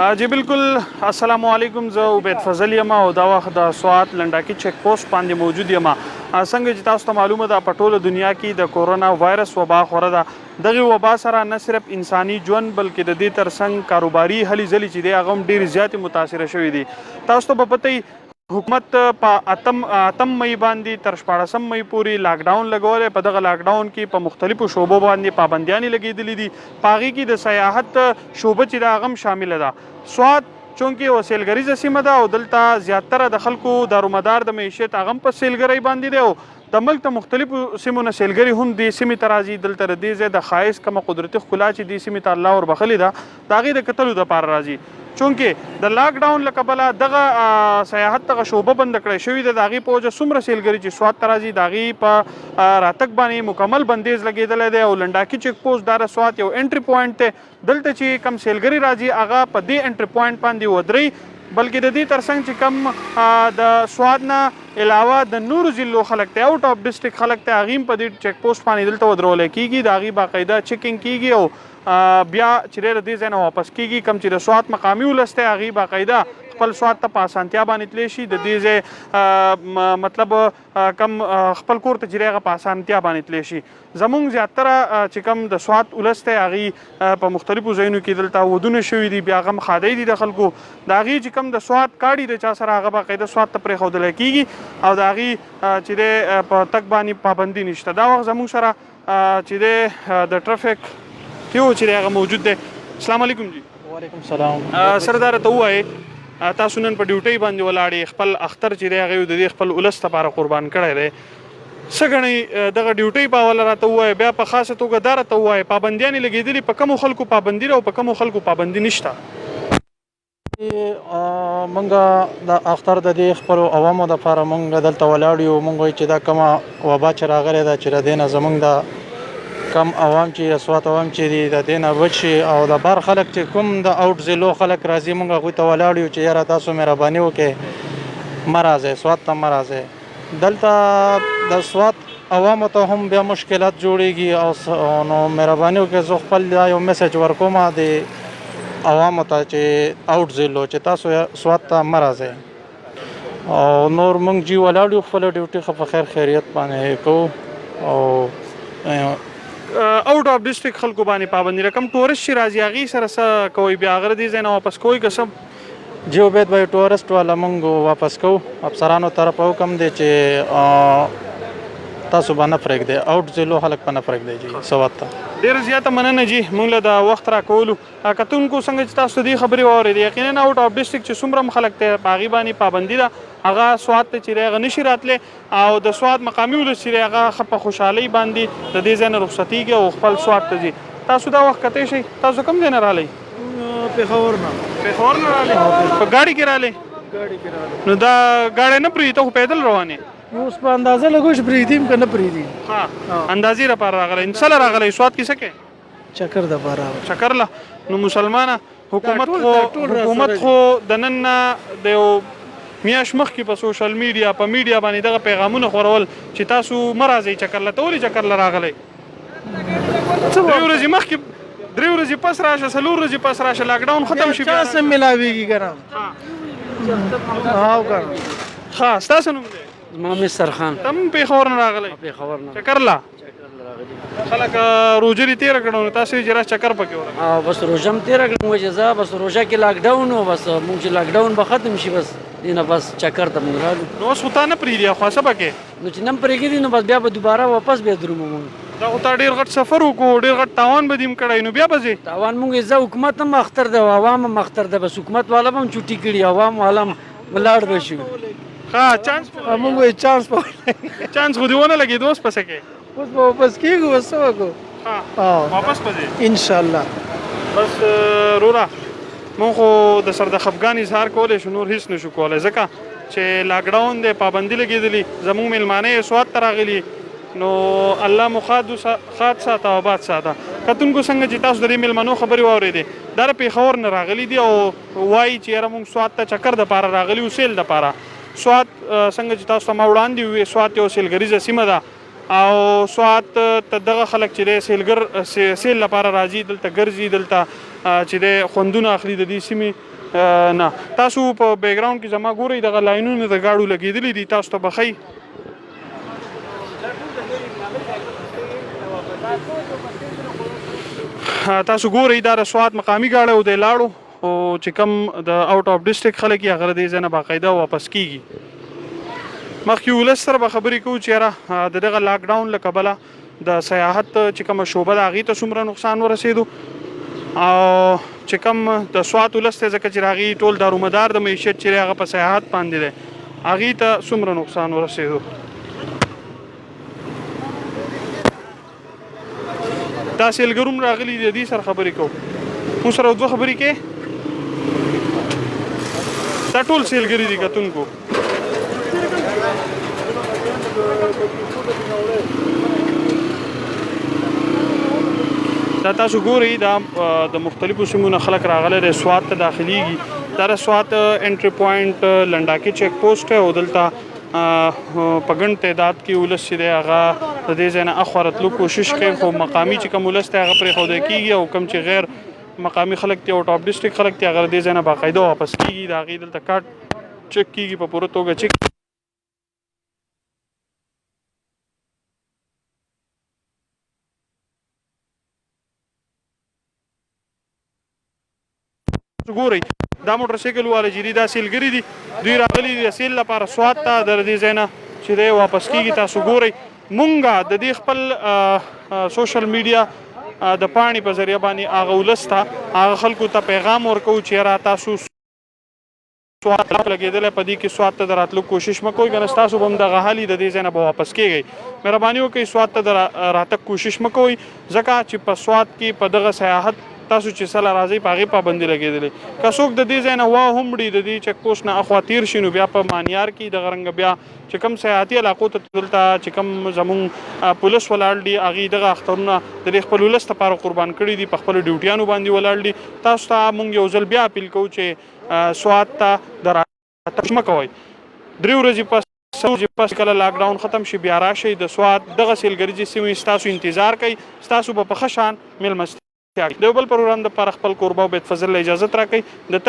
جی بالکل السلام علیکم. زه عبید فضل یم او دا وخت د سوات لنډاکي چیک پوسټ باندې موجود یم. څنګه چې تاسو ته معلومه ده په ټوله دنیا کې د کورونا وایرس وبا خوره ده. دغه وبا سره نه صرف انساني ژوند بلکې د دې ترڅنګ کاروباري هلې ځلې چې دی هغه هم ډېرې زیاتې متاثره شوي دي. تاسو ته به پته حکومت په اتم مئی باندې تر 14 مئی پورې لاکډاون لګولی. په دغه لاکډاون کې په مختلفو شعبو باندې پابندیانې لګېدلې دي. په هغې کې د سیاحت شعبه چې ده هغه هم شامله ده. سوات چونکې یوه سیلګریزه سیمه ده او دلته زیاتره د خلکو دارومدار د معیشت هغه هم په سیلګرۍ باندې دی او د ملک ته مختلفو سیمو نه سیلګري هم دې سیمې ته راځي. دلته د دې ځای د ښایست کومه قدرتي ښکلا چې دې سیمې ته الله وربخلې ده د هغې د کتلو دپاره راځي. چونکې د لاکډاون له کبله دغه سیاحت دغه شعبه بنده کړی شوې ده. د هغې په وجه څومره سیلګري چې سوات ته راځي د هغې په راتګ باندې مکمل بندیز لګېدلی دی او لنډاکي چیک پوسټ دا د سوات یو انټري پوینټ دی. دلته چې کم سیلګري راځي هغه په دې انټري پوینټ باندې ودرئ، بلکې د دې ترڅنګ چې کم د سوات نه علاوه د نورو ضلعو خلک ته آوټ اف ډسټرکټ خلک ته هغې هم په دې چیک پوسټ باندې دلته ودرولی کېږي. د هغې باقاعده چیکینګ کېږي او بیا چې دی د دې ځای نه واپس کېږي. کم چې د سوات مقامي ولس دی هغې باقاعده خپل سوات ته په اسانتیا باندې تللی شي. د دې ځای مطلب کم خپل کور ته چې دی هغه په اسانتیا باندې تللی شي. زمونږ زیاتره چې کم د سوات ولس دی هغې په مختلفو ځایونو کې دلته ودونه شوي دي، بیا هغه هم ښادۍ دي د خلکو. د هغې چې کم د سوات کاډي د چا سره هغه باقاعده سوات ته پرېښودلی کېږي او د هغې چې دی په تګ باندې پابندي نشته. دا وخت زمونږ سره چې دی د ټرافیک پیو چې دی هغه موجود دی. السلام علیکم جی. وعلیکم السلام. سره دا راته ووایې تاسو نن په ډیوټۍ باندې ولاړې، خپل اختر چې دی هغه د دې خپل ولس لپاره قربان کړی دی. څه ګڼئ دغه ډیوټۍ په حواله راته ووایې، بیا په خاصه توګه دا راته ووایې پابندیانې لګېدلي په کومو خلکو پابندي ده او په کومو خلکو پابندي نشته؟ موږ د اختر د دې خپلو عوامو دپاره موږ دلته ولاړ یو. موږ وایو چې دا کومه وبا چې راغلې ده چې د دې نه زموږ د کم عوام چې سوات عوام چې دي د دې نه بچ شي او د بار خلک چې کوم د آوټ ضلعو خلک راځي موږ هغوی ته ولاړ یو چې یاره تاسو مهرباني وکړئ مه راځئ سوات ته مه راځئ. دلته د سوات عوامو ته هم بیا مشکلات جوړېږي او نو مهرباني وکړئ زه خپل دا یو میسج ورکوم د عوامو ته چې آوټ ضلعو چې تاسو سوات ته مه راځئ. او نور موږ جي ولاړ یو خپله ډیوټي ښه په خیر خیریت باندې کوو او آوټ اف ډسټرکټ خلکو باندې پابندي ده. کوم ټورسټ چې راځي هغې سره څه کوئ؟ بیا هغه د دې ځای نه واپس کوئ که څه؟ جی عبید بھائی ټورسټ والا موږ واپس کوو. افسرانو طرف حکم دی چې تاسو به نه پرېږدئ، آوټ ضلعو خلک به نه پرېږدئ جي سوات ته. ډېره زیاته مننه جي موږ له د وخت راکولو. کتونکو څنګه چې تاسو دې خبرې واورېدې یقینا آوټ اف ډسټرکټ چې څومره هم خلک دی په هغې باندې پابندي ده. هغه سوات ته چې دی هغه نشي راتلی او د سوات مقامي ولس چې دی هغه ښه په خوشحالۍ باندې د دې ځای نه رخصتېږي او خپل سوات ته ځي. تاسو دا وخت کتی شئ، تاسو کوم ځای نه رالی؟ پېښور نه. پېښور نه رالی؟ په ګاډي کې رالی؟ ګاډي کې رالی. نو دا ګاډی نه پرېږدي، ته خو پیدل روان یې؟ اوس په اندازه لګو چې پرېږدي که نه پرېږدي. ها اندازې لپاره راغلی. څه له راغلی سوات کې څه کوې؟ چکر دپاره. چکر له. نو مسلمانه حکومت خو د نن نه د یو میاشت مخکې په سوشل میډیا په میډیا باندې دغه پیغامونه خورول چې تاسو مه راځئ چکر له. ته ولې چکر له راغلی؟ 3 ورځې مخکې 3 ورځې پس راشه 4 ورځې پس راشه لاکډاون ختم شي چا سم ملاویږي که نه. او که نه. ښه ستاسو نوم دی؟ زما مستر خان. ته هم پېښور نه راغلی؟ پېښور نه. چکر له خلک روژه دې تېره کړه نو تاسو یې چې راز چکر پکې ورغلی؟ او بس روژه هم تېره کړه موږ چې زه بس روژه کې لاکډاون و بس موږ چې لاکډاون به ختم شي بس دې نه بس چکر ته موږ رالو. نو اوس خو تا نه پرېږدي خو څه پکې؟ نو چې نه م پرېږدي نو بس بیا به دوباره واپس بیا درومو موږ. دا خو تا ډېر غټ سفر وکړو، ډېر غټ تاوان به دې هم کړی، نو بیا به ځې؟ تاوان موږ زه حکومت هم اختر دی او عوام هم اختر دی، بس حکومت والا به هم چوټي کړي عوام والا هم ولاړ به شي. ښه چانس موږ وایو چانس په چانس خو دې ونه لګېد اوس پسې کې؟ اوس به واپس کېږو بس څه وکړو. واپس به ځې انشاءالله. بس وروره مونږ خو د سر د خفګان اظهار کولی شو، نور هېڅ نشو کولی ځکه چې لاکډاون دی پابندي لګېدلي. زمونږ میلمانه یې سوات ته راغلي نو الله مو ښاد ساته او آباد ساته. کتونکو څنګه چې تاسو د دې میلمنو خبرې واورېدې دا د پېښور نه راغلي دي او وایي چې یاره مونږ سوات ته چکر دپاره راغلي یو سیل دپاره. سوات څنګه چې تاسو ته ما وړاندې وویې سوات یو سیلګریزه سیمه ده او سوات ته دغه خلک چې دی سیل لپاره راځي، دلته ګرځي، دلته چې دی خوندونه اخلي د دې سیمې نه تاسو په بیک ګراوند کې زما ګورئ دغه لاینونه د ګاډو لګېدلي دي تاسو ته بخی تاسو ګورئ دا د سوات مقامي ګاډی او دی لاړو او چې کوم د آوټ اف ډسټرک خلک یې هغه د دې ځای نه باقاعده واپس کیږي مخکې ولس سره به خبرې کوو چې یاره د دغه لاک ډاون له کبله د سیاحت چې کومه شعبه ده هغې ته څومره نقصان ورسېدو او چې کوم د سوات ولس ته ځکه چې د هغې ټول دارومدار د معیشت چې دی هغه په سیاحت باندې دی هغې ته څومره نقصان ورسېدو دا سیلګروم راغلي د دې سره خبرې کوو مو سره دوه خبرې کې دا ټول سیلګري دي کتونکو دا تاسو ګورئ دا د مختلفو سیمونو خلک راغلي د سوات ته داخليږي دا د سوات انټری پوینټ لنډاکي چیک پوسټ او دلته په ګڼ تعداد کې ولس چې دی هغه د دې ځای نه اخوا راتلو کوشش کوي خو مقامي چې کوم ولس دی هغه پرېښودی کېږي او کوم چې غیر مقامي خلک دي او ټاپ ډسټرک خلک دي هغه د دې ځای نه باقاعده واپس کېږي د هغې دلته کارت چک کېږي په پوره توګه چک ګورئ دا موټر سایکل والا چې دي دا سیلګري دي دوی راغلي دي د سیل لپاره سوات ته د دې ځای نه چې دی واپس کېږي تاسو ګورئ مونږ د دې خپل سوشل میډیا د پاڼې په ذریعه باندې هغه ولس ته هغه خلکو ته پیغام ورکوو چې یاره تاسو سوات لګېدلی په دې کې سوات ته د راتلو کوشش مه کوئ که نه ستاسو به هم دغه حال د دې ځای نه به واپس کېږئ مهرباني وکړئ سوات ته د راتګ کوشش مه کوئ ځکه چې په سوات کې په دغه سیاحت تاسو چې سله راځئ په هغې پابندي لګېدلې که څوک د دې ځای نه وا هم وړي د دې چک پوسټ نه اخوا تیر شي نو بیا په مانیار کې دغه رنګه بیا چې کوم سیاحتي علاقو ته دلته چې کوم زموږ پولیس ولاړ دي هغې دغه اخترونه د دې خپل ولس لپاره قربان کړي دي په خپلو ډیوټیانو باندې ولاړ دي تاسو ته مونږ یو ځل بیا اپیل کوو چې سوات ته د راتګ مه کوئ 3 ورځې پس کله لاک ډاون ختم شي بیا راشئ د سوات دغه سیلګریزې سیمې ستاسو انتظار کوي ستاسو به په ښه شان میلمستیا د یو بل پروګرام دپاره خپل کوربه عبید فضل له اجازت راکوئ د